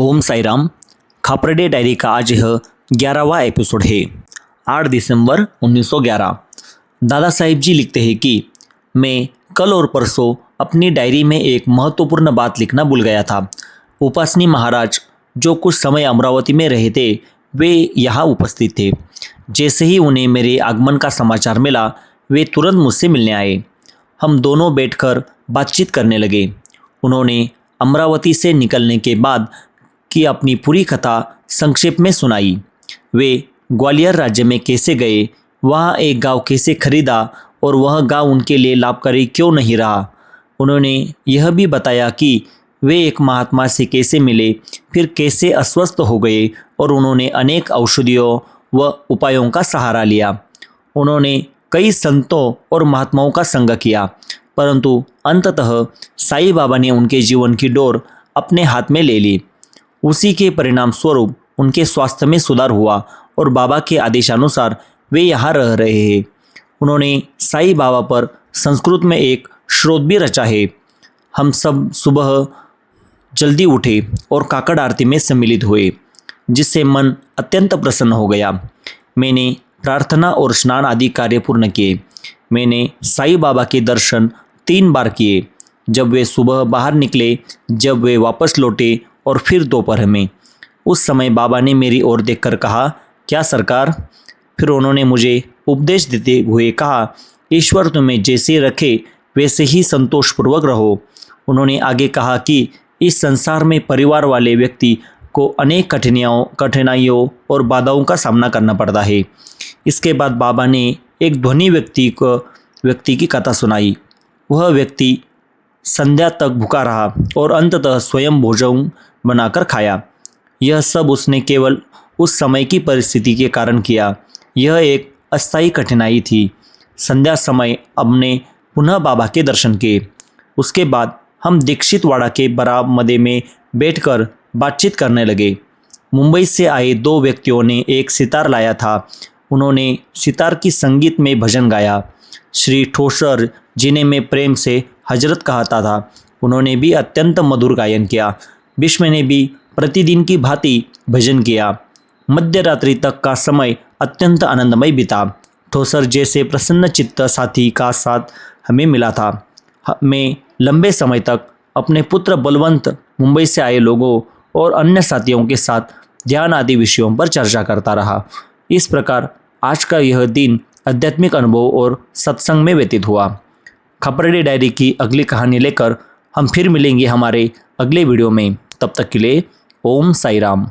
ओम Sai Ram. Khaparde diary का आज यह 11वां एपिसोड है। 8 दिसंबर 1911। दादा साहिब जी लिखते हैं कि मैं कल और परसों अपनी डायरी में एक महत्वपूर्ण बात लिखना भूल गया था। उपासनी महाराज जो कुछ समय अमरावती में रहे थे वे यहाँ उपस्थित थे। जैसे ही उन्हें मेरे आगमन का समाचार मिला वे तुरंत मुझसे मिलने आए। हम दोनों बैठकर बातचीत करने लगे। उन्होंने अमरावती से निकलने के बाद की अपनी पूरी कथा संक्षेप में सुनाई। वे ग्वालियर राज्य में कैसे गए, वहाँ एक गांव कैसे खरीदा और वह गांव उनके लिए लाभकारी क्यों नहीं रहा। उन्होंने यह भी बताया कि वे एक महात्मा से कैसे मिले, फिर कैसे अस्वस्थ हो गए और उन्होंने अनेक औषधियों व उपायों का सहारा लिया। उन्होंने कई संतों और महात्माओं का संग किया, परंतु अंततः साईं बाबा ने उनके जीवन की डोर अपने हाथ में ले ली। उसी के परिणाम स्वरूप उनके स्वास्थ्य में सुधार हुआ और बाबा के आदेशानुसार वे यहाँ रह रहे हैं। उन्होंने साईं बाबा पर संस्कृत में एक श्लोक भी रचा है। हम सब सुबह जल्दी उठे और काकड़ आरती में सम्मिलित हुए, जिससे मन अत्यंत प्रसन्न हो गया। मैंने प्रार्थना और स्नान आदि कार्य पूर्ण किए। मैंने साईं बाबा के दर्शन 3 बार किए, जब वे सुबह बाहर निकले, जब वे वापस लौटे और फिर दोपहर में। उस समय बाबा ने मेरी ओर देखकर कहा, क्या सरकार? फिर उन्होंने मुझे उपदेश देते हुए कहा, ईश्वर तुम्हें जैसे रखे वैसे ही संतोषपूर्वक रहो। उन्होंने आगे कहा कि इस संसार में परिवार वाले व्यक्ति को अनेक कठिनाइयों और बाधाओं का सामना करना पड़ता है। इसके बाद बाबा ने एक धनी व्यक्ति की कथा सुनाई। वह व्यक्ति संध्या तक भूखा रहा और अंततः स्वयं भोजन बनाकर खाया। यह सब उसने केवल उस समय की परिस्थिति के कारण किया। यह एक अस्थायी कठिनाई थी। संध्या समय हमने पुनः बाबा के दर्शन किए। उसके बाद हम दीक्षित वाड़ा के बरामदे में बैठकर बातचीत करने लगे। मुंबई से आए 2 व्यक्तियों ने एक सितार लाया था। उन्होंने सितार की संगीत में भजन गाया। श्री ठोसर, जिन्हें मैं प्रेम से हजरत कहता था, उन्होंने भी अत्यंत मधुर गायन किया। भीष्म ने भी प्रतिदिन की भांति भजन किया। मध्य रात्रि तक का समय अत्यंत आनंदमय बीता। ठोसर जैसे प्रसन्न चित्त साथी का साथ हमें मिला था। मैं लंबे समय तक अपने पुत्र बलवंत, मुंबई से आए लोगों और अन्य साथियों के साथ ध्यान आदि विषयों पर चर्चा करता रहा। इस प्रकार आज का यह दिन आध्यात्मिक अनुभव और सत्संग में व्यतीत हुआ। खापरडे डायरी की अगली कहानी लेकर हम फिर मिलेंगे हमारे अगले वीडियो में। तब तक के लिए ओम साई राम।